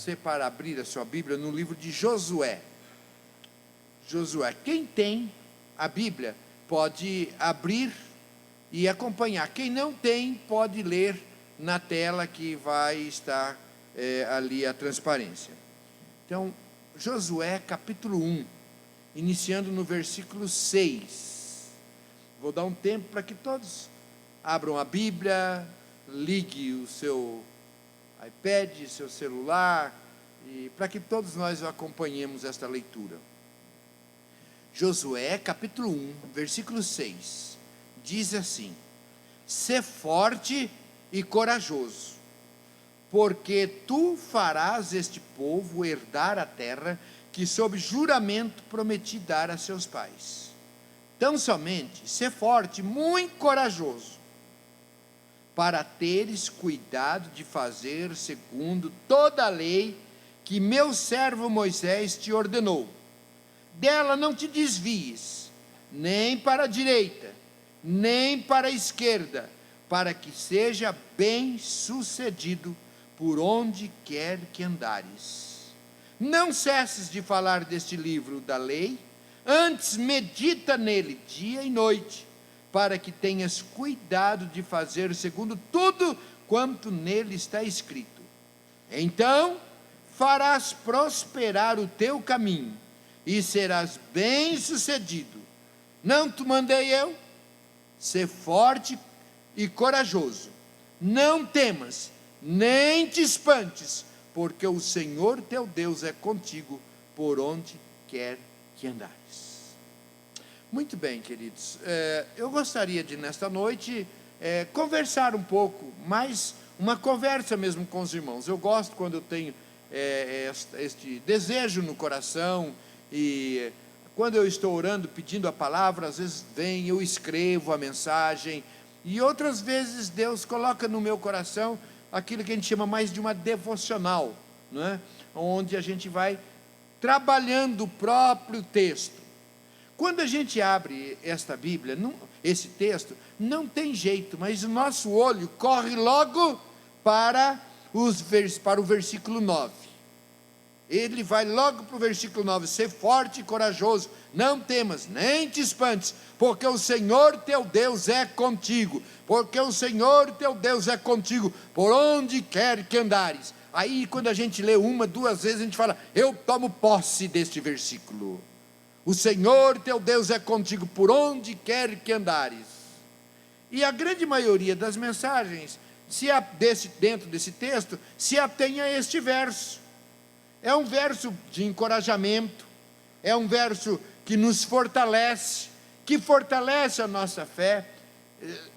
você para abrir a sua Bíblia no livro de Josué. Josué, quem tem a Bíblia pode abrir e acompanhar. Quem não tem, pode ler na tela que vai estar ali a transparência. Então, Josué capítulo 1, iniciando no versículo 6. Vou dar um tempo para que todos abram a Bíblia, ligue o seu iPad, seu celular, e para que todos nós acompanhemos esta leitura. Josué capítulo 1, versículo 6, diz assim: sê forte e corajoso, porque tu farás este povo herdar a terra que sob juramento prometi dar a seus pais. Tão somente sê forte, muito corajoso, para teres cuidado de fazer segundo toda a lei que meu servo Moisés te ordenou. Dela não te desvies, nem para a direita, nem para a esquerda, para que seja bem sucedido por onde quer que andares. Não cesses de falar deste livro da lei, antes medita nele dia e noite, para que tenhas cuidado de fazer segundo tudo quanto nele está escrito. Então farás prosperar o teu caminho, e serás bem sucedido. Não te mandei eu? Sê forte e corajoso, não temas, nem te espantes, porque o Senhor teu Deus é contigo por onde quer que andares. Muito bem, queridos, eu gostaria de nesta noite conversar um pouco, mais uma conversa mesmo com os irmãos. Eu gosto quando eu tenho este desejo no coração, e quando eu estou orando, pedindo a palavra, às vezes vem, eu escrevo a mensagem, e outras vezes Deus coloca no meu coração aquilo que a gente chama mais de uma devocional, não é? Onde a gente vai trabalhando o próprio texto. Quando a gente abre esta Bíblia, esse texto, não tem jeito, mas o nosso olho corre logo para o versículo 9. Ele vai logo para o versículo 9, sê forte e corajoso, não temas, nem te espantes, porque o Senhor teu Deus é contigo, porque o Senhor teu Deus é contigo, por onde quer que andares. Aí quando a gente lê uma, duas vezes, a gente fala, eu tomo posse deste versículo. O Senhor teu Deus é contigo, por onde quer que andares. E a grande maioria das mensagens, dentro desse texto, se atém a este verso. É um verso de encorajamento, é um verso que nos fortalece, que fortalece a nossa fé.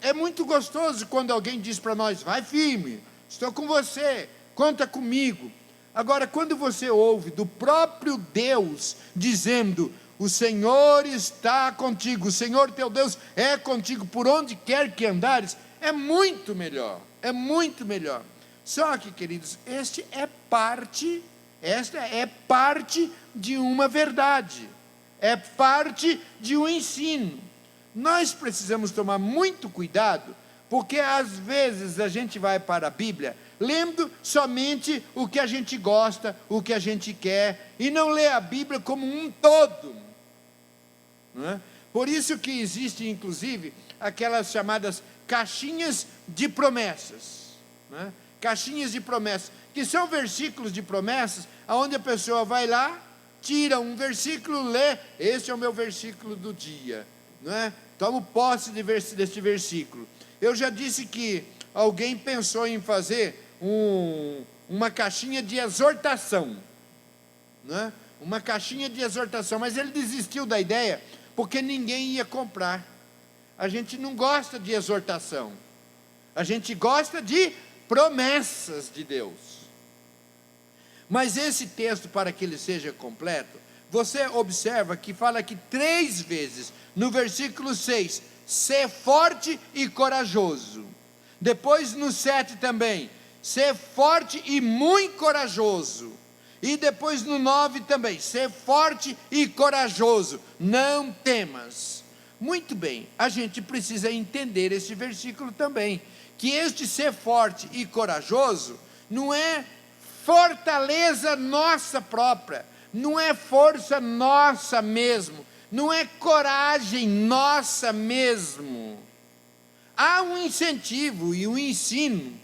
É muito gostoso quando alguém diz para nós, vai firme, estou com você, conta comigo. Agora, quando você ouve do próprio Deus dizendo, o Senhor está contigo, o Senhor teu Deus é contigo, por onde quer que andares, é muito melhor, é muito melhor. Só que, queridos, esta é parte de uma verdade, é parte de um ensino. Nós precisamos tomar muito cuidado, porque às vezes a gente vai para a Bíblia lendo somente o que a gente gosta, o que a gente quer, e não lê a Bíblia como um todo, não é? Por isso que existe inclusive aquelas chamadas caixinhas de promessas, não é? Caixinhas de promessas, que são versículos de promessas, onde a pessoa vai lá, tira um versículo, lê, este é o meu versículo do dia, não é? Tomo posse deste versículo. Eu já disse que alguém pensou em fazer uma caixinha de exortação, não é? Uma caixinha de exortação, mas ele desistiu da ideia, porque ninguém ia comprar. A gente não gosta de exortação, a gente gosta de promessas de Deus. Mas esse texto, para que ele seja completo, você observa que fala aqui 3 vezes, no versículo 6, ser forte e corajoso. Depois no 7 também, ser forte e muito corajoso. E depois no 9 também, ser forte e corajoso, não temas. Muito bem, a gente precisa entender esse versículo também, que este ser forte e corajoso não é fortaleza nossa própria, não é força nossa mesmo, não é coragem nossa mesmo. Há um incentivo e um ensino,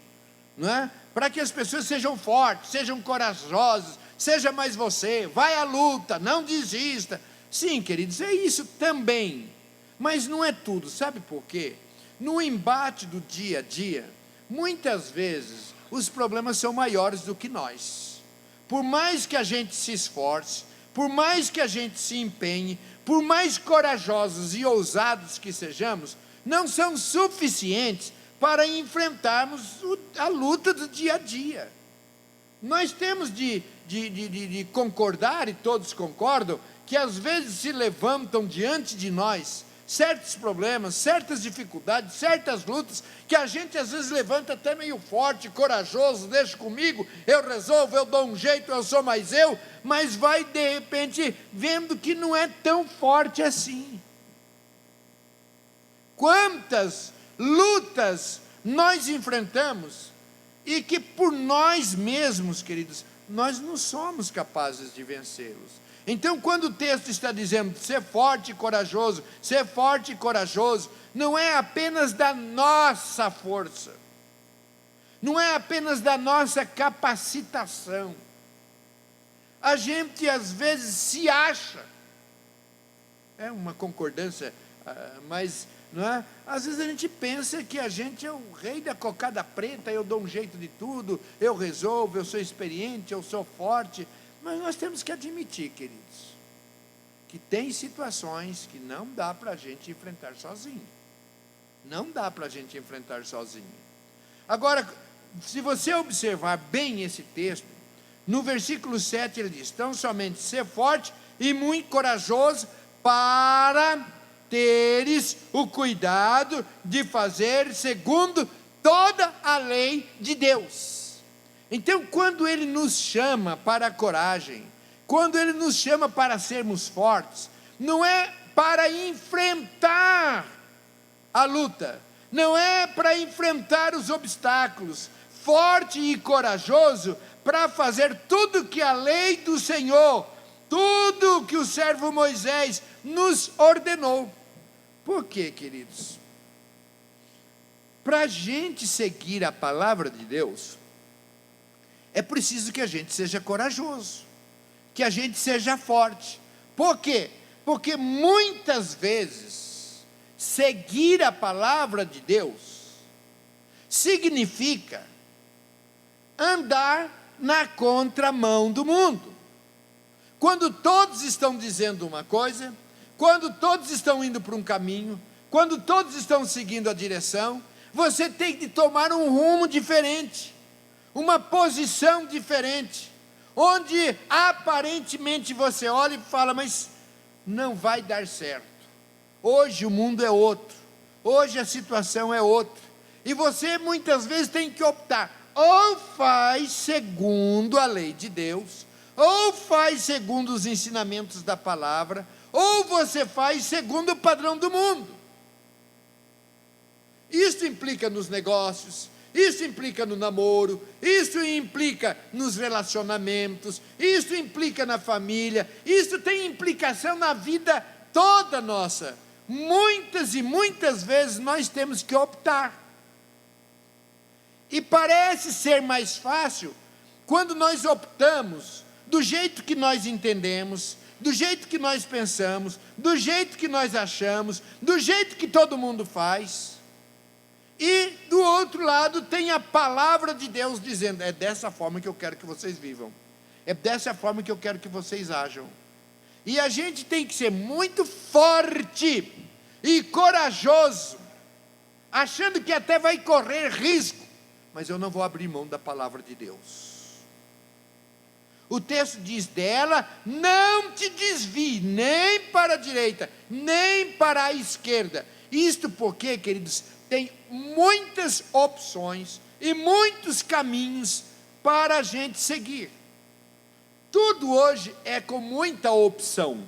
não é? Para que as pessoas sejam fortes, sejam corajosas, seja mais você, vai à luta, não desista. Sim, queridos, é isso também, mas não é tudo, sabe por quê? No embate do dia a dia, muitas vezes os problemas são maiores do que nós. Por mais que a gente se esforce, por mais que a gente se empenhe, por mais corajosos e ousados que sejamos, não são suficientes para enfrentarmos a luta do dia a dia. Nós temos de concordar, e todos concordam, que às vezes se levantam diante de nós certos problemas, certas dificuldades, certas lutas, que a gente às vezes levanta até meio forte, corajoso, deixa comigo, eu resolvo, eu dou um jeito, eu sou mais eu, mas vai de repente vendo que não é tão forte assim. Quantas lutas nós enfrentamos e que por nós mesmos, queridos, nós não somos capazes de vencê-los. Então, quando o texto está dizendo ser forte e corajoso, ser forte e corajoso, não é apenas da nossa força, não é apenas da nossa capacitação. A gente às vezes se acha, é uma concordância, mas não é? Às vezes a gente pensa que a gente é o rei da cocada preta, eu dou um jeito de tudo, eu resolvo, eu sou experiente, eu sou forte. Mas nós temos que admitir, queridos, que tem situações que não dá para a gente enfrentar sozinho. Não dá para a gente enfrentar sozinho. Agora, se você observar bem esse texto, no versículo 7 ele diz: tão somente ser forte e muito corajoso para teres o cuidado de fazer segundo toda a lei de Deus. Então, quando Ele nos chama para a coragem, quando Ele nos chama para sermos fortes, não é para enfrentar a luta, não é para enfrentar os obstáculos, forte e corajoso para fazer tudo que a lei do Senhor, tudo que o servo Moisés nos ordenou. Por quê, queridos? Para a gente seguir a palavra de Deus, é preciso que a gente seja corajoso, que a gente seja forte. Por quê? Porque muitas vezes seguir a palavra de Deus significa andar na contramão do mundo. Quando todos estão dizendo uma coisa, quando todos estão indo para um caminho, quando todos estão seguindo a direção, você tem que tomar um rumo diferente, uma posição diferente, onde aparentemente você olha e fala, mas não vai dar certo. Hoje o mundo é outro, hoje a situação é outra, e você muitas vezes tem que optar, ou faz segundo a lei de Deus, ou faz segundo os ensinamentos da palavra, ou você faz segundo o padrão do mundo. Isso implica nos negócios, isso implica no namoro, isso implica nos relacionamentos, isso implica na família, isso tem implicação na vida toda nossa. Muitas e muitas vezes nós temos que optar. E parece ser mais fácil quando nós optamos do jeito que nós entendemos, do jeito que nós pensamos, do jeito que nós achamos, do jeito que todo mundo faz. E do outro lado tem a palavra de Deus dizendo, é dessa forma que eu quero que vocês vivam, é dessa forma que eu quero que vocês ajam. E a gente tem que ser muito forte e corajoso, achando que até vai correr risco, mas eu não vou abrir mão da palavra de Deus. O texto diz dela, não te desvie nem para a direita, nem para a esquerda. Isto porque, queridos, tem muitas opções e muitos caminhos para a gente seguir. Tudo hoje é com muita opção.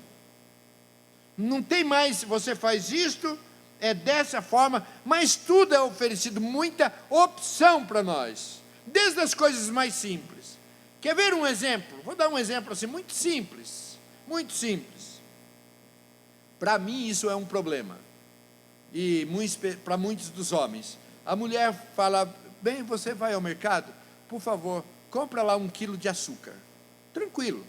Não tem mais, se você faz isto, é dessa forma, mas tudo é oferecido, muita opção para nós. Desde as coisas mais simples. Quer ver um exemplo? Vou dar um exemplo assim, muito simples. Muito simples. Para mim isso é um problema. E para muitos dos homens. A mulher fala, bem, você vai ao mercado, por favor, compra lá 1 quilo de açúcar. Tranquilo.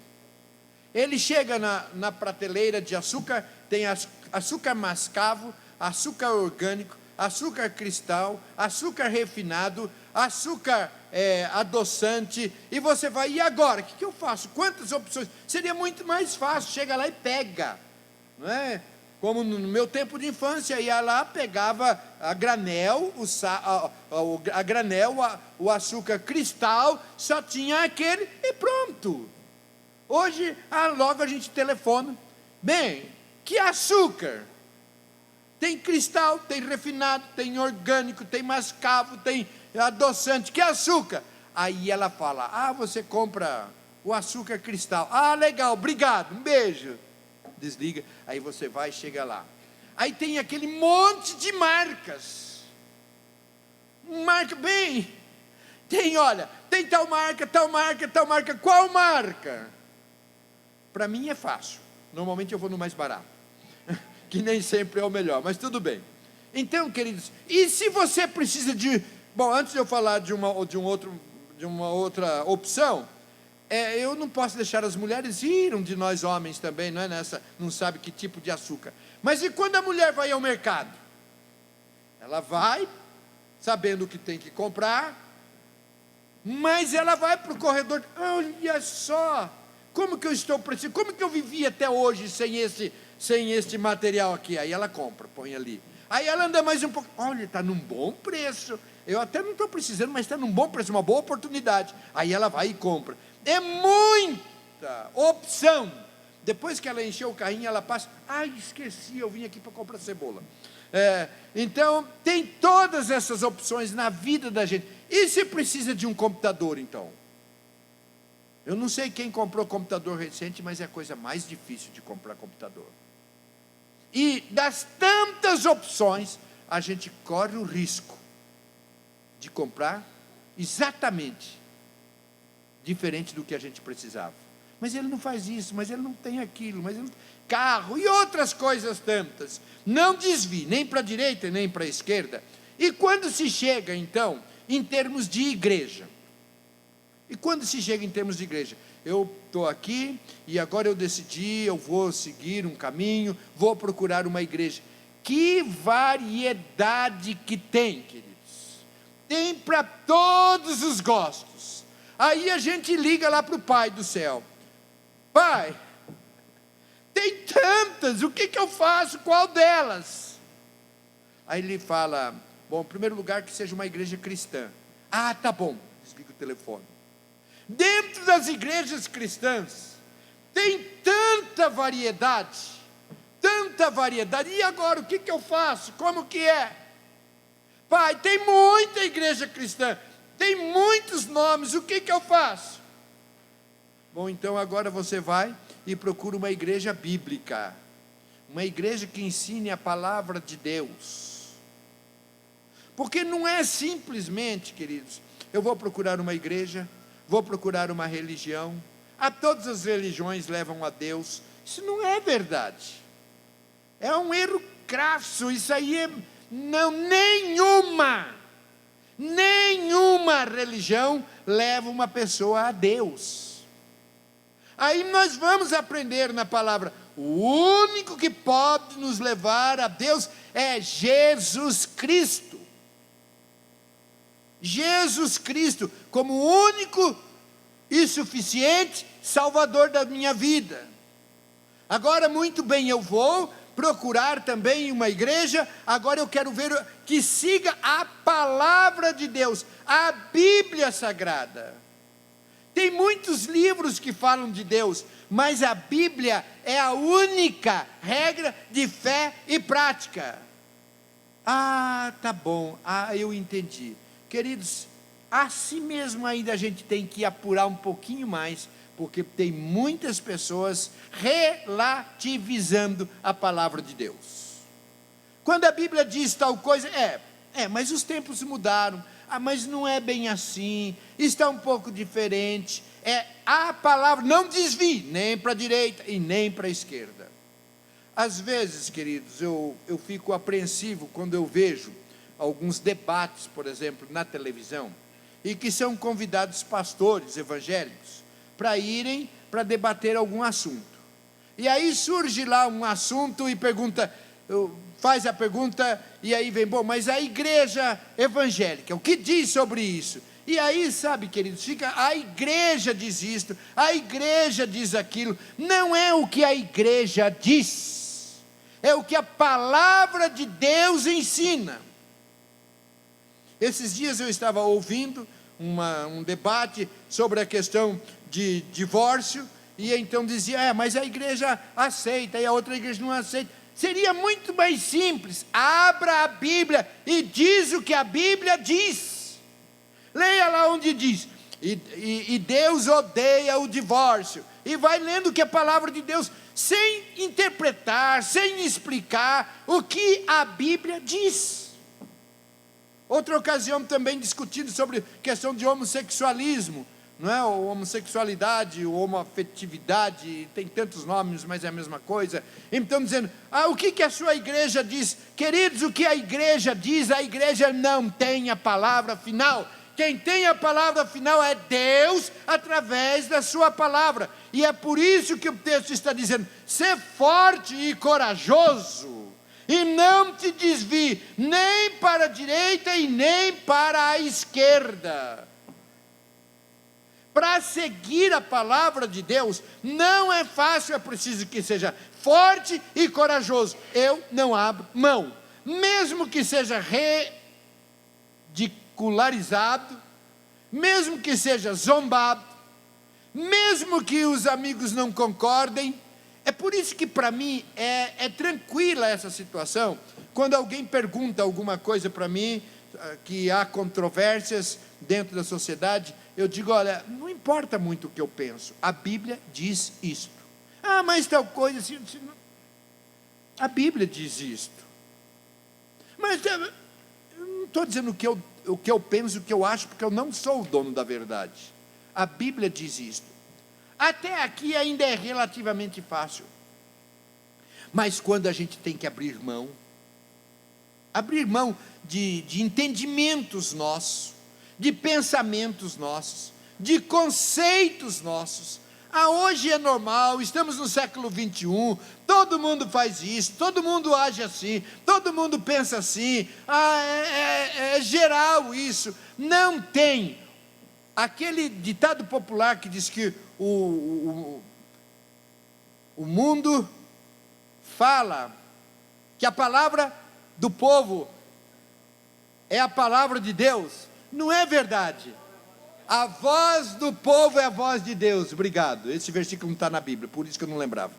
Ele chega na prateleira de açúcar, tem açúcar mascavo, açúcar orgânico, açúcar cristal, açúcar refinado, açúcar adoçante, e você vai, e agora? O que eu faço? Quantas opções? Seria muito mais fácil, chega lá e pega, não é? Como no meu tempo de infância, ia lá, pegava a granel, o açúcar cristal, só tinha aquele e pronto. Hoje, logo a gente telefona, bem, que açúcar? Tem cristal, tem refinado, tem orgânico, tem mascavo, tem adoçante, que açúcar? Aí ela fala, você compra o açúcar cristal. Legal, obrigado, um beijo. Desliga, aí você vai, chega lá. Aí tem aquele monte de marcas. Marca, bem, tem tal marca, tal marca, tal marca. Qual marca? Para mim é fácil. Normalmente eu vou no mais barato, que nem sempre é o melhor, mas tudo bem. Então, queridos, e se você precisa antes de eu falar de uma outra opção, eu não posso deixar as mulheres ir, de nós homens também, não sabe que tipo de açúcar. Mas e quando a mulher vai ao mercado? Ela vai, sabendo o que tem que comprar, mas ela vai para o corredor, olha só, como que eu estou precisando, como que eu vivi até hoje sem este material aqui? Aí ela compra, põe ali. Aí ela anda mais um pouco, olha, está num bom preço, eu até não estou precisando, mas está num bom preço, uma boa oportunidade. Aí ela vai e compra. É muita opção. Depois que ela encheu o carrinho, ela passa, esqueci, eu vim aqui para comprar cebola. Então, tem todas essas opções na vida da gente. E se precisa de um computador, então? Eu não sei quem comprou computador recente, mas é a coisa mais difícil de comprar computador. E das tantas opções, a gente corre o risco de comprar exatamente diferente do que a gente precisava. Mas ele não faz isso, mas ele não tem aquilo, mas ele não... carro e outras coisas tantas. Não desvie nem para a direita nem para a esquerda. E quando se chega, então, em termos de igreja? E quando se chega em termos de igreja? Eu estou aqui e agora eu decidi, eu vou seguir um caminho, vou procurar uma igreja. Que variedade que tem, queridos. Tem para todos os gostos. Aí a gente liga lá para o Pai do céu. Pai, tem tantas, o que eu faço? Qual delas? Aí ele fala, bom, em primeiro lugar que seja uma igreja cristã. Tá bom, desliga o telefone. Dentro das igrejas cristãs, tem tanta variedade, e agora o que eu faço? Como que é? Pai, tem muita igreja cristã, tem muitos nomes, o que eu faço? Bom, então agora você vai e procura uma igreja bíblica, uma igreja que ensine a palavra de Deus, porque não é simplesmente, queridos, eu vou procurar uma igreja, vou procurar uma religião, todas as religiões levam a Deus. Isso não é verdade, é um erro crasso. Isso aí nenhuma religião leva uma pessoa a Deus. Aí nós vamos aprender na palavra, o único que pode nos levar a Deus é Jesus Cristo. Jesus Cristo, como o único e suficiente Salvador da minha vida. Agora, muito bem, eu vou procurar também uma igreja, agora eu quero ver que siga a palavra de Deus, a Bíblia Sagrada. Tem muitos livros que falam de Deus, mas a Bíblia é a única regra de fé e prática. Tá bom, eu entendi. Queridos, assim mesmo ainda a gente tem que apurar um pouquinho mais, porque tem muitas pessoas relativizando a palavra de Deus. Quando a Bíblia diz tal coisa, mas os tempos mudaram, mas não é bem assim, está um pouco diferente, é a palavra, não desvie, nem para a direita e nem para a esquerda. Às vezes, queridos, eu fico apreensivo quando eu vejo alguns debates, por exemplo, na televisão, e que são convidados pastores evangélicos para irem para debater algum assunto. E aí surge lá um assunto e faz a pergunta, e aí vem, bom, mas a igreja evangélica, o que diz sobre isso? E aí, sabe, queridos, a igreja diz isto, a igreja diz aquilo. Não é o que a igreja diz, é o que a palavra de Deus ensina. Esses dias eu estava ouvindo um debate sobre a questão de divórcio, e então dizia, mas a igreja aceita, e a outra igreja não aceita. Seria muito mais simples, abra a Bíblia e diz o que a Bíblia diz. Leia lá onde diz, e Deus odeia o divórcio, e vai lendo o que a palavra de Deus, sem interpretar, sem explicar o que a Bíblia diz. Outra ocasião também discutindo sobre questão de homossexualismo, não é? Ou homossexualidade, ou homoafetividade, tem tantos nomes, mas é a mesma coisa. Então dizendo, o que a sua igreja diz? Queridos, o que a igreja diz, a igreja não tem a palavra final. Quem tem a palavra final é Deus, através da sua palavra. E é por isso que o texto está dizendo, ser forte e corajoso, e não te desvie, nem para a direita e nem para a esquerda. Para seguir a palavra de Deus, não é fácil, é preciso que seja forte e corajoso. Eu não abro mão, mesmo que seja ridicularizado, mesmo que seja zombado, mesmo que os amigos não concordem. É por isso que para mim é tranquila essa situação, quando alguém pergunta alguma coisa para mim, que há controvérsias dentro da sociedade, eu digo, olha, não importa muito o que eu penso, a Bíblia diz isto. Mas tal coisa assim, a Bíblia diz isto. Mas eu não estou dizendo o que eu penso, o que eu acho, porque eu não sou o dono da verdade. A Bíblia diz isto. Até aqui ainda é relativamente fácil. Mas quando a gente tem que abrir mão de entendimentos nossos, de pensamentos nossos, de conceitos nossos. Hoje é normal, estamos no século 21, todo mundo faz isso, todo mundo age assim, todo mundo pensa assim, é geral isso. Não tem aquele ditado popular que diz que o mundo fala, que a palavra do povo é a palavra de Deus. Não é verdade. A voz do povo é a voz de Deus. Obrigado, esse versículo não está na Bíblia, por isso que eu não lembrava.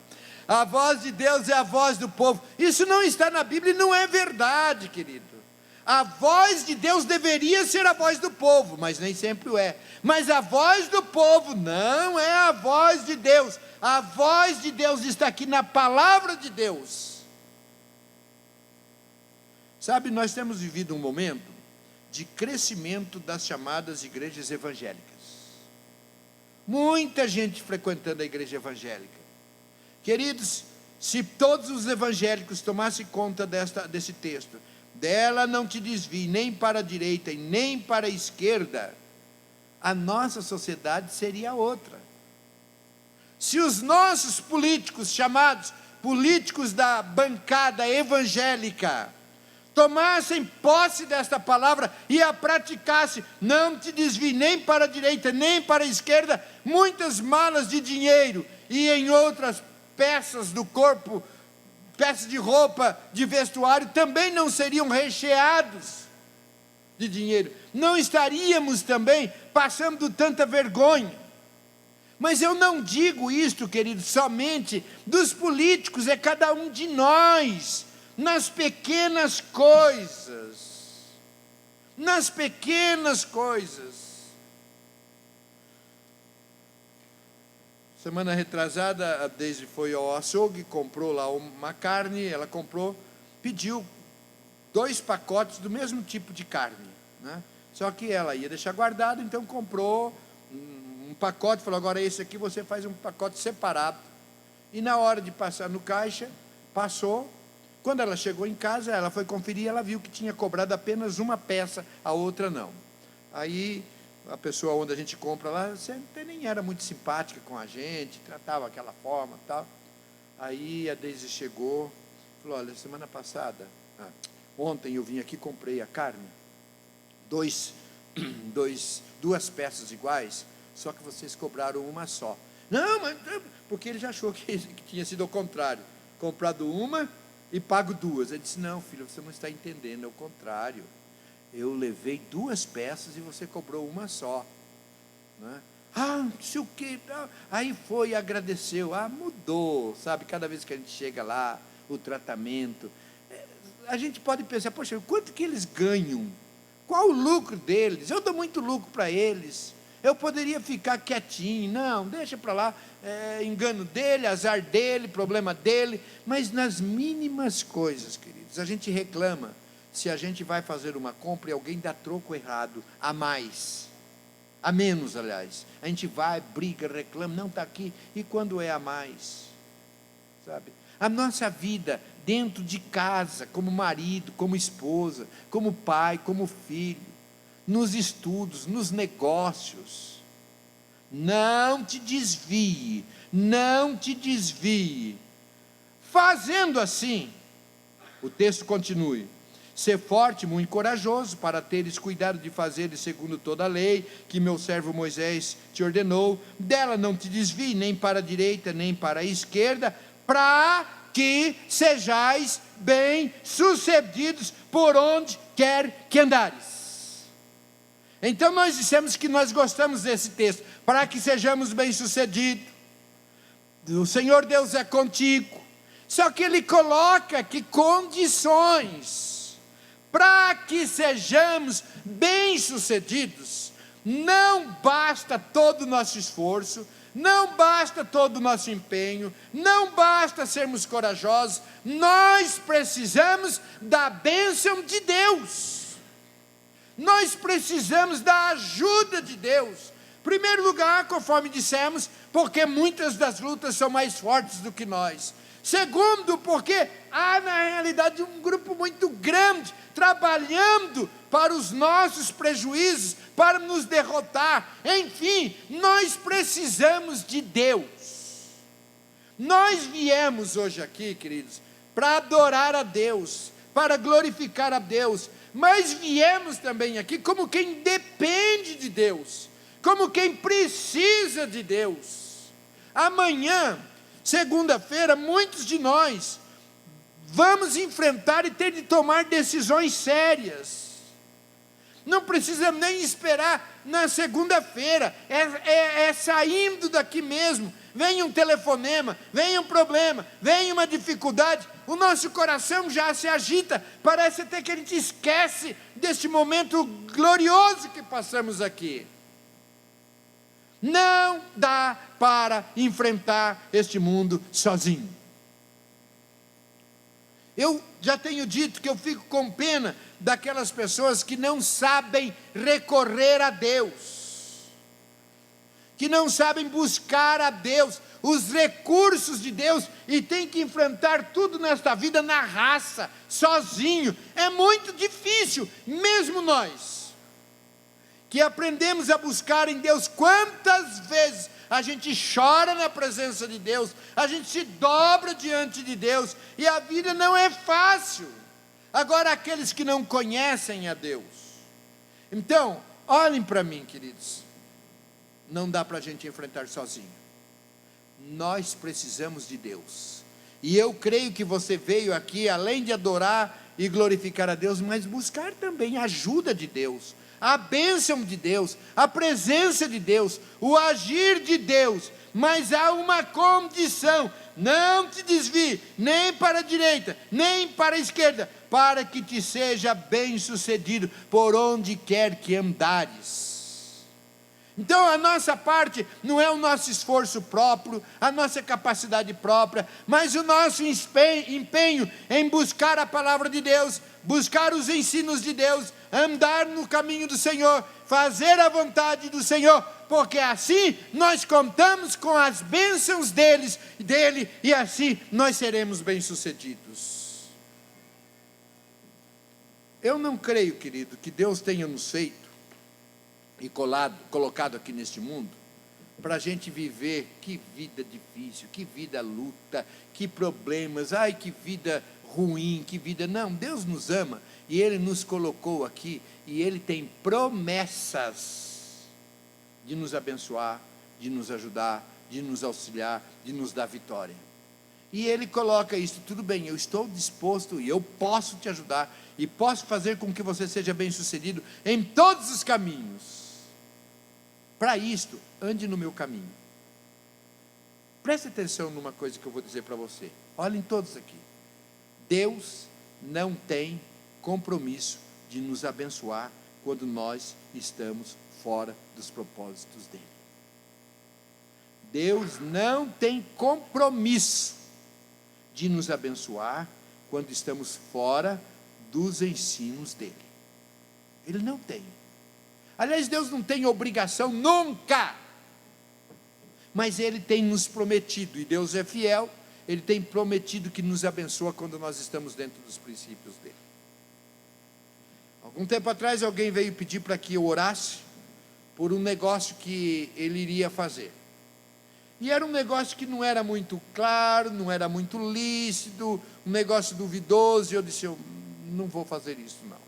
A voz de Deus é a voz do povo. Isso não está na Bíblia e não é verdade, querido. A voz de Deus deveria ser a voz do povo, mas nem sempre o é. Mas a voz do povo não é a voz de Deus. A voz de Deus está aqui na palavra de Deus. Sabe, nós temos vivido um momento de crescimento das chamadas igrejas evangélicas. Muita gente frequentando a igreja evangélica. Queridos, se todos os evangélicos tomassem conta desse texto, dela não te desvie nem para a direita e nem para a esquerda, a nossa sociedade seria outra. Se os nossos políticos, chamados políticos da bancada evangélica, tomassem posse desta palavra e a praticassem, não te desvie nem para a direita, nem para a esquerda, muitas malas de dinheiro e em outras peças do corpo, peças de roupa, de vestuário, também não seriam recheados de dinheiro, não estaríamos também passando tanta vergonha. Mas eu não digo isto, querido, somente dos políticos, é cada um de nós, nas pequenas coisas, nas pequenas coisas. Semana retrasada, a Deise foi ao açougue, comprou lá uma carne, ela pediu 2 pacotes do mesmo tipo de carne, né? Só que ela ia deixar guardado, então comprou um pacote, falou, agora esse aqui você faz um pacote separado. E na hora de passar no caixa, passou. Quando ela chegou em casa, ela foi conferir, ela viu que tinha cobrado apenas uma peça, a outra não. Aí, a pessoa onde a gente compra lá, sempre nem era muito simpática com a gente, tratava aquela forma e tal. Aí a Deise chegou, falou, olha, semana passada, ontem eu vim aqui e comprei a carne, duas peças iguais, só que vocês cobraram uma só. Não, mas porque ele já achou que tinha sido o contrário, comprado uma e pago duas. Ele disse, não, filho, você não está entendendo, é o contrário. Eu levei duas peças e você cobrou uma só. Né? Não sei o que. Aí foi e agradeceu. Mudou, sabe? Cada vez que a gente chega lá, o tratamento. A gente pode pensar, poxa, quanto que eles ganham? Qual o lucro deles? Eu dou muito lucro para eles. Eu poderia ficar quietinho. Não, deixa para lá. Engano dele, azar dele, problema dele. Mas nas mínimas coisas, queridos, a gente reclama. Se a gente vai fazer uma compra e alguém dá troco errado, a mais, a menos, aliás, a gente vai, briga, reclama, não está aqui, e quando é a mais, sabe? A nossa vida dentro de casa, como marido, como esposa, como pai, como filho, nos estudos, nos negócios, não te desvie, não te desvie. Fazendo assim, o texto continue, ser forte, muito corajoso, para teres cuidado de fazeres segundo toda a lei, que meu servo Moisés te ordenou, dela não te desvie, nem para a direita, nem para a esquerda, para que sejais bem-sucedidos por onde quer que andares. Então nós dissemos que nós gostamos desse texto, para que sejamos bem-sucedidos, o Senhor Deus é contigo, só que Ele coloca aqui condições, para que sejamos bem-sucedidos. Não basta todo o nosso esforço, não basta todo o nosso empenho, não basta sermos corajosos, nós precisamos da bênção de Deus, nós precisamos da ajuda de Deus. Em primeiro lugar, conforme dissemos, porque muitas das lutas são mais fortes do que nós. Segundo, porque há na realidade um grupo muito grande trabalhando para os nossos prejuízos, para nos derrotar. Enfim, nós precisamos de Deus. Nós viemos hoje aqui, queridos, para adorar a Deus, para glorificar a Deus, mas viemos também aqui como quem depende de Deus, como quem precisa de Deus. Amanhã, segunda-feira, muitos de nós vamos enfrentar e ter de tomar decisões sérias. Não precisamos nem esperar na segunda-feira, é saindo daqui mesmo. Vem um telefonema, vem um problema, vem uma dificuldade, o nosso coração já se agita, parece até que a gente esquece deste momento glorioso que passamos aqui. Não dá para enfrentar este mundo sozinho. Eu já tenho dito que eu fico com pena daquelas pessoas que não sabem recorrer a Deus, que não sabem buscar a Deus, os recursos de Deus, e tem que enfrentar tudo nesta vida na raça, sozinho. É muito difícil, mesmo nós, que aprendemos a buscar em Deus. Quantas vezes a gente chora na presença de Deus, a gente se dobra diante de Deus, e a vida não é fácil. Agora, aqueles que não conhecem a Deus, então, olhem para mim, queridos, não dá para a gente enfrentar sozinho, nós precisamos de Deus, e eu creio que você veio aqui, além de adorar e glorificar a Deus, mas buscar também a ajuda de Deus, a bênção de Deus, a presença de Deus, o agir de Deus. Mas há uma condição: não te desvie nem para a direita, nem para a esquerda, para que te seja bem sucedido por onde quer que andares. Então a nossa parte não é o nosso esforço próprio, a nossa capacidade própria, mas o nosso empenho em buscar a palavra de Deus, buscar os ensinos de Deus, andar no caminho do Senhor, fazer a vontade do Senhor, porque assim nós contamos com as bênçãos dele, e assim nós seremos bem-sucedidos. Eu não creio, querido, que Deus tenha nos feito e colocado aqui neste mundo para a gente viver. Que vida difícil, que vida luta, que problemas, ai, que vida ruim, que vida... Não, Deus nos ama e Ele nos colocou aqui, e Ele tem promessas de nos abençoar, de nos ajudar, de nos auxiliar, de nos dar vitória. E Ele coloca isso. Tudo bem, eu estou disposto e eu posso te ajudar, e posso fazer com que você seja bem-sucedido em todos os caminhos. Para isto, ande no meu caminho. Preste atenção numa coisa que eu vou dizer para você. Olhem todos aqui. Deus não tem compromisso de nos abençoar quando nós estamos fora dos propósitos dele. Deus não tem compromisso de nos abençoar quando estamos fora dos ensinos dele. Ele não tem. Aliás, Deus não tem obrigação nunca, mas Ele tem nos prometido, e Deus é fiel, Ele tem prometido que nos abençoa quando nós estamos dentro dos princípios dele. Algum tempo atrás alguém veio pedir para que eu orasse por um negócio que ele iria fazer, e era um negócio que não era muito claro, não era muito lícito, um negócio duvidoso, e eu disse: eu não vou fazer isso não.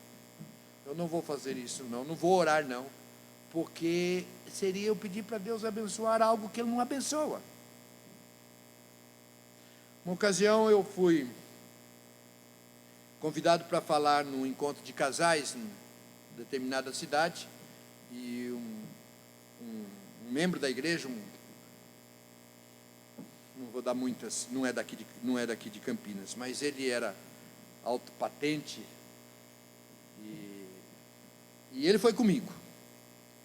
Eu não vou fazer isso não vou orar não, porque seria eu pedir para Deus abençoar algo que Ele não abençoa. Uma ocasião eu fui convidado para falar num encontro de casais em determinada cidade, e um membro da igreja, não vou dar muitas, não é daqui de Campinas, mas ele era alto patente, e ele foi comigo.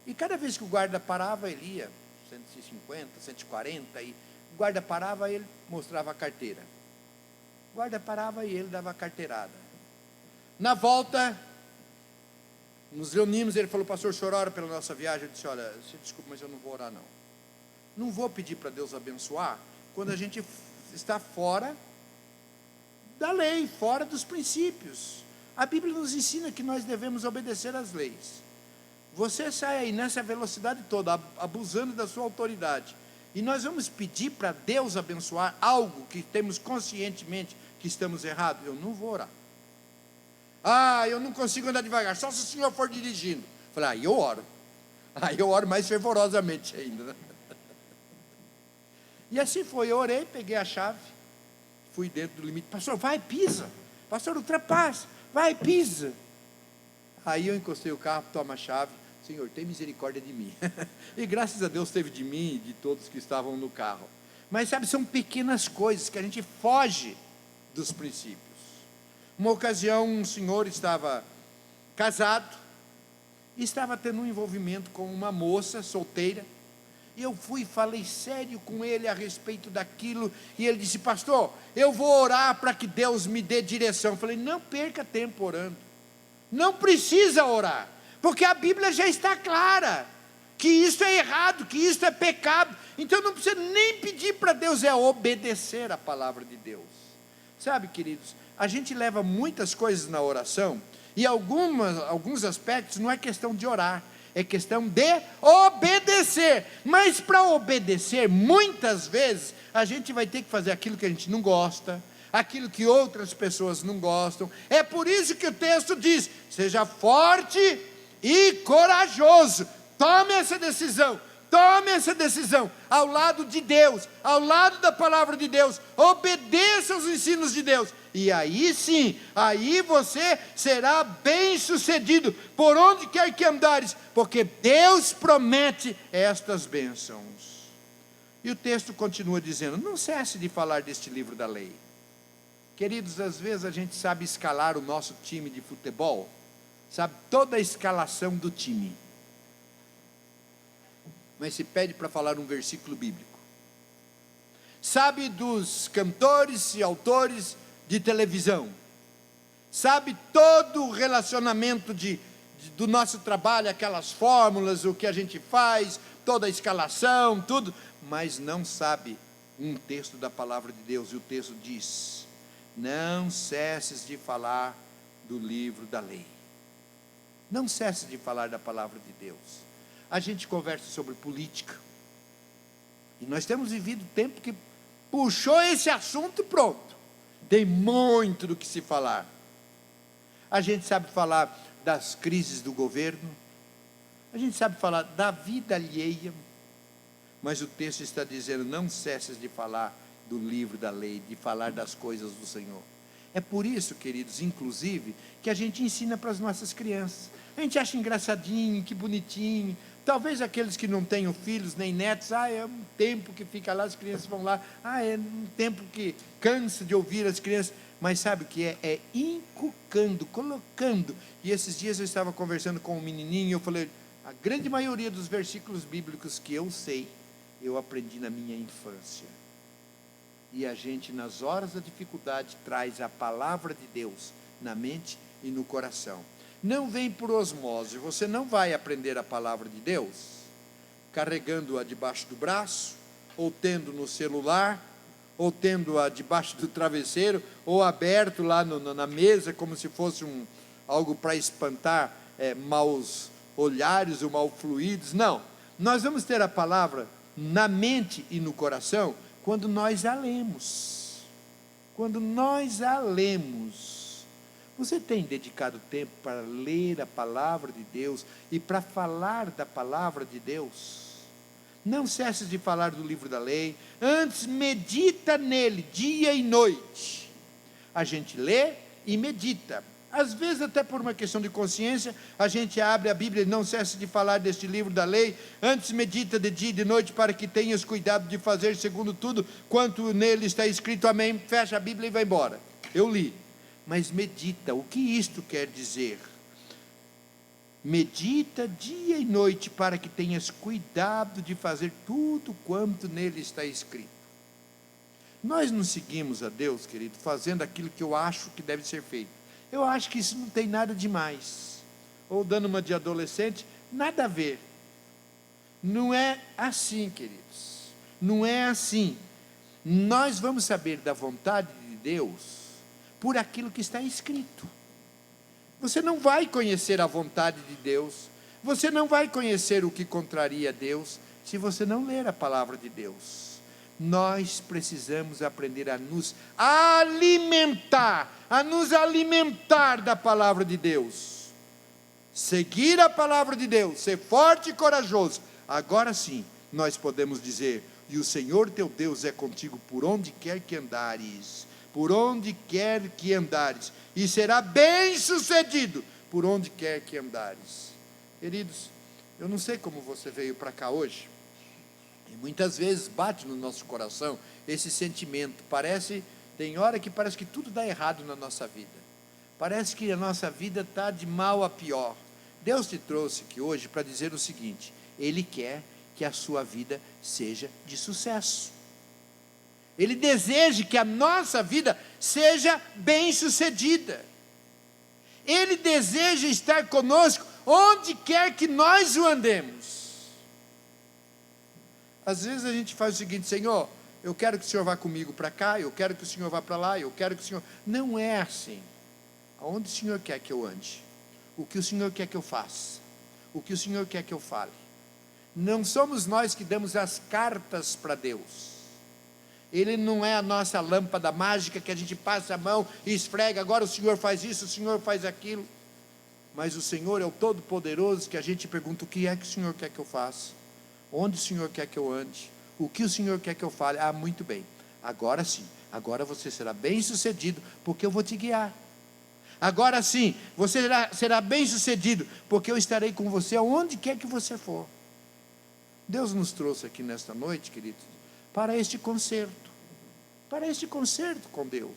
E cada vez que o guarda parava, ele ia 150, 140, e o guarda parava, ele mostrava a carteira. O guarda parava e ele dava a carteirada. Na volta, nos reunimos, ele falou: pastor, o senhor ora pela nossa viagem? Eu disse: olha, desculpa, mas eu não vou orar não. Não vou pedir para Deus abençoar quando a gente está fora da lei, fora dos princípios. A Bíblia nos ensina que nós devemos obedecer às leis. Você sai aí nessa velocidade toda, abusando da sua autoridade, e nós vamos pedir para Deus abençoar algo que temos conscientemente que estamos errados? Eu não vou orar. Eu não consigo andar devagar, só se o senhor for dirigindo. Falei: aí eu oro. Aí eu oro mais fervorosamente ainda, né? E assim foi, eu orei, peguei a chave, fui dentro do limite. Pastor, vai, pisa. Pastor, ultrapassa. Vai, pisa. Aí eu encostei o carro, toma a chave. Senhor, tem misericórdia de mim. E graças a Deus teve de mim e de todos que estavam no carro. Mas sabe, são pequenas coisas que a gente foge dos princípios. Uma ocasião, um senhor estava casado e estava tendo um envolvimento com uma moça solteira. E eu fui e falei sério com ele a respeito daquilo, e ele disse: pastor, eu vou orar para que Deus me dê direção. Eu falei: não perca tempo orando, não precisa orar, porque a Bíblia já está clara, que isso é errado, que isso é pecado, então não precisa nem pedir para Deus, é obedecer a palavra de Deus. Sabe, queridos, a gente leva muitas coisas na oração, e alguns aspectos não é questão de orar, é questão de obedecer. Mas para obedecer, muitas vezes, a gente vai ter que fazer aquilo que a gente não gosta, aquilo que outras pessoas não gostam. É por isso que o texto diz: seja forte e corajoso. Tome essa decisão. Tome essa decisão ao lado de Deus, ao lado da palavra de Deus. Obedeça aos ensinos de Deus. E aí sim, aí você será bem sucedido por onde quer que andares, porque Deus promete estas bênçãos. E o texto continua dizendo: não cesse de falar deste livro da lei. Queridos, às vezes a gente sabe escalar o nosso time de futebol, sabe toda a escalação do time, mas se pede para falar um versículo bíblico. Sabe dos cantores e autores de televisão, sabe todo o relacionamento do nosso trabalho, aquelas fórmulas, o que a gente faz, toda a escalação, tudo, mas não sabe um texto da palavra de Deus, e o texto diz: não cesses de falar do livro da lei. Não cesses de falar da palavra de Deus. A gente conversa sobre política, e nós temos vivido tempo que puxou esse assunto e pronto, tem muito do que se falar. A gente sabe falar das crises do governo, a gente sabe falar da vida alheia, mas o texto está dizendo: não cesses de falar do livro da lei, de falar das coisas do Senhor. É por isso, queridos, inclusive, que a gente ensina para as nossas crianças. A gente acha engraçadinho, que bonitinho. Talvez aqueles que não tenham filhos nem netos, é um tempo que fica lá, as crianças vão lá, é um tempo que cansa de ouvir as crianças. Mas sabe o que é? É inculcando, colocando. E esses dias eu estava conversando com um menininho, e eu falei: a grande maioria dos versículos bíblicos que eu sei, eu aprendi na minha infância. E a gente, nas horas da dificuldade, traz a palavra de Deus na mente e no coração. Não vem por osmose. Você não vai aprender a palavra de Deus carregando-a debaixo do braço, ou tendo no celular, ou tendo-a debaixo do travesseiro, ou aberto lá na mesa, como se fosse algo para espantar maus olhares ou mal fluidos. Não, nós vamos ter a palavra na mente e no coração quando nós a lemos. Quando nós a lemos. Você tem dedicado tempo para ler a palavra de Deus e para falar da palavra de Deus? Não cesses de falar do livro da lei, antes medita nele dia e noite. A gente lê e medita. Às vezes, até por uma questão de consciência, a gente abre a Bíblia e não cessa de falar deste livro da lei. Antes medita de dia e de noite, para que tenhas cuidado de fazer segundo tudo quanto nele está escrito. Amém. Fecha a Bíblia e vai embora. Eu li. Mas medita. O que isto quer dizer? Medita dia e noite, para que tenhas cuidado de fazer tudo quanto nele está escrito. Nós não seguimos a Deus, querido, fazendo aquilo que eu acho que deve ser feito. Eu acho que isso não tem nada demais. Ou dando uma de adolescente, nada a ver. Não é assim, queridos. Não é assim. Nós vamos saber da vontade de Deus por aquilo que está escrito. Você não vai conhecer a vontade de Deus, você não vai conhecer o que contraria a Deus, se você não ler a palavra de Deus. Nós precisamos aprender a nos alimentar da palavra de Deus, seguir a palavra de Deus, ser forte e corajoso. Agora sim, nós podemos dizer: e o Senhor teu Deus é contigo por onde quer que andares. Por onde quer que andares, e será bem sucedido por onde quer que andares. Queridos, eu não sei como você veio para cá hoje, e muitas vezes bate no nosso coração esse sentimento. Tem hora que parece que tudo dá errado na nossa vida, parece que a nossa vida está de mal a pior. Deus te trouxe aqui hoje para dizer o seguinte: Ele quer que a sua vida seja de sucesso. Ele deseja que a nossa vida seja bem sucedida. Ele deseja estar conosco onde quer que nós o andemos. Às vezes a gente faz o seguinte: Senhor, eu quero que o Senhor vá comigo para cá, eu quero que o Senhor vá para lá, eu quero que o Senhor... Não é assim. Aonde o Senhor quer que eu ande? O que o Senhor quer que eu faça? O que o Senhor quer que eu fale? Não somos nós que damos as cartas para Deus. Ele não é a nossa lâmpada mágica que a gente passa a mão e esfrega: agora o Senhor faz isso, o Senhor faz aquilo. Mas o Senhor é o Todo-Poderoso, que a gente pergunta: o que é que o Senhor quer que eu faça? Onde o Senhor quer que eu ande? O que o Senhor quer que eu fale? Muito bem, agora sim, agora você será bem sucedido, porque eu vou te guiar. Agora sim, você será bem sucedido, porque eu estarei com você aonde quer que você for. Deus nos trouxe aqui nesta noite, queridos, para este concerto com Deus.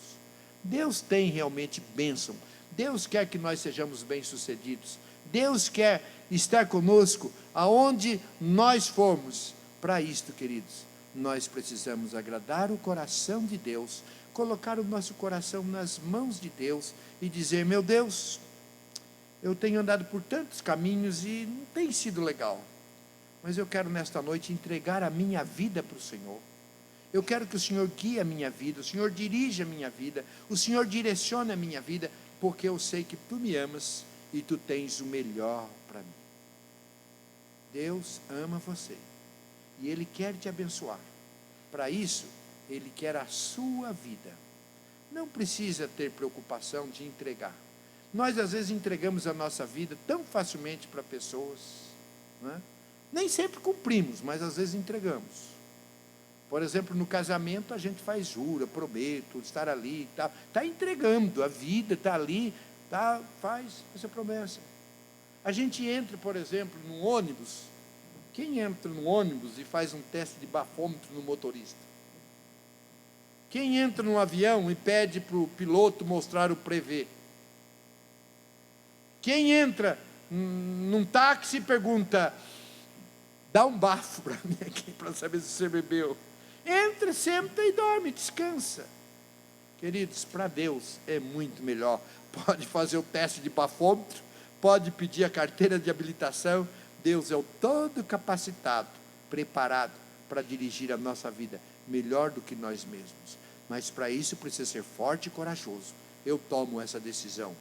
Deus tem realmente bênção. Deus quer que nós sejamos bem-sucedidos. Deus quer estar conosco aonde nós formos. Para isto, queridos, nós precisamos agradar o coração de Deus, colocar o nosso coração nas mãos de Deus e dizer: meu Deus, eu tenho andado por tantos caminhos e não tem sido legal. mas eu quero nesta noite entregar a minha vida para o Senhor. Eu quero que o Senhor guie a minha vida, o Senhor dirija a minha vida, o Senhor direcione a minha vida, porque eu sei que Tu me amas e Tu tens o melhor para mim. Deus ama você e Ele quer te abençoar. Para isso, Ele quer a sua vida. Não precisa ter preocupação de entregar. Nós às vezes entregamos a nossa vida tão facilmente para pessoas, não é? Nem sempre cumprimos, mas às vezes entregamos. Por exemplo, no casamento a gente faz jura, prometo estar ali, está entregando a vida, está ali, faz essa promessa. A gente entra, por exemplo, num ônibus. Quem entra no ônibus e faz um teste de bafômetro no motorista? Quem entra num avião e pede para o piloto mostrar o prevê? Quem entra num táxi e pergunta, dá um bafo para mim aqui, para saber se você bebeu. Entra, senta e dorme, descansa. Queridos, para Deus é muito melhor. Pode fazer o teste de bafômetro, pode pedir a carteira de habilitação. Deus é o todo capacitado, preparado para dirigir a nossa vida melhor do que nós mesmos. Mas para isso precisa ser forte e corajoso. Eu tomo essa decisão.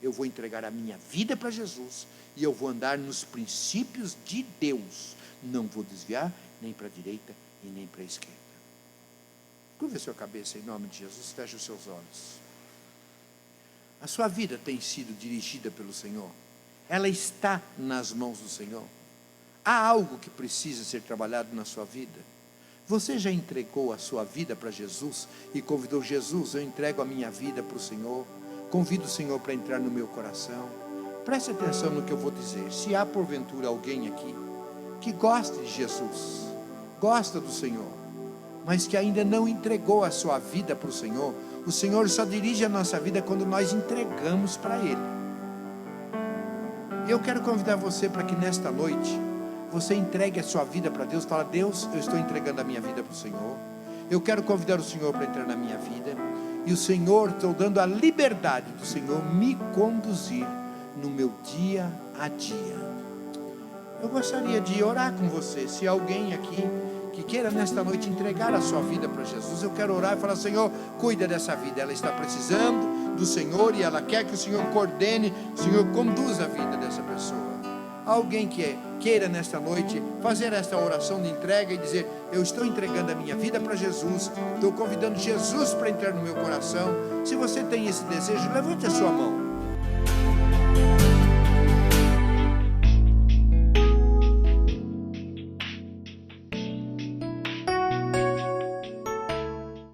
Eu vou entregar a minha vida para Jesus e eu vou andar nos princípios de Deus. Não vou desviar nem para a direita e nem para a esquerda. Curva a sua cabeça em nome de Jesus, feche os seus olhos. A sua vida tem sido dirigida pelo Senhor. Ela está nas mãos do Senhor. Há algo que precisa ser trabalhado na sua vida. Você já entregou a sua vida para Jesus e convidou Jesus, eu entrego a minha vida para o Senhor. Convido o Senhor para entrar no meu coração. Preste atenção no que eu vou dizer. Se há porventura alguém aqui que gosta de Jesus, gosta do Senhor, mas que ainda não entregou a sua vida para o Senhor só dirige a nossa vida quando nós entregamos para Ele. Eu quero convidar você para que nesta noite, você entregue a sua vida para Deus. Fala, Deus, eu estou entregando a minha vida para o Senhor. Eu quero convidar o Senhor para entrar na minha vida. E o Senhor, estou dando a liberdade do Senhor me conduzir no meu dia a dia. Eu gostaria de orar com você. Se alguém aqui que queira nesta noite entregar a sua vida para Jesus, eu quero orar e falar, Senhor, cuida dessa vida. Ela está precisando do Senhor e ela quer que o Senhor coordene, o Senhor conduza a vida dessa pessoa. Alguém que queira nesta noite fazer esta oração de entrega e dizer, eu estou entregando a minha vida para Jesus, estou convidando Jesus para entrar no meu coração. Se você tem esse desejo, levante a sua mão.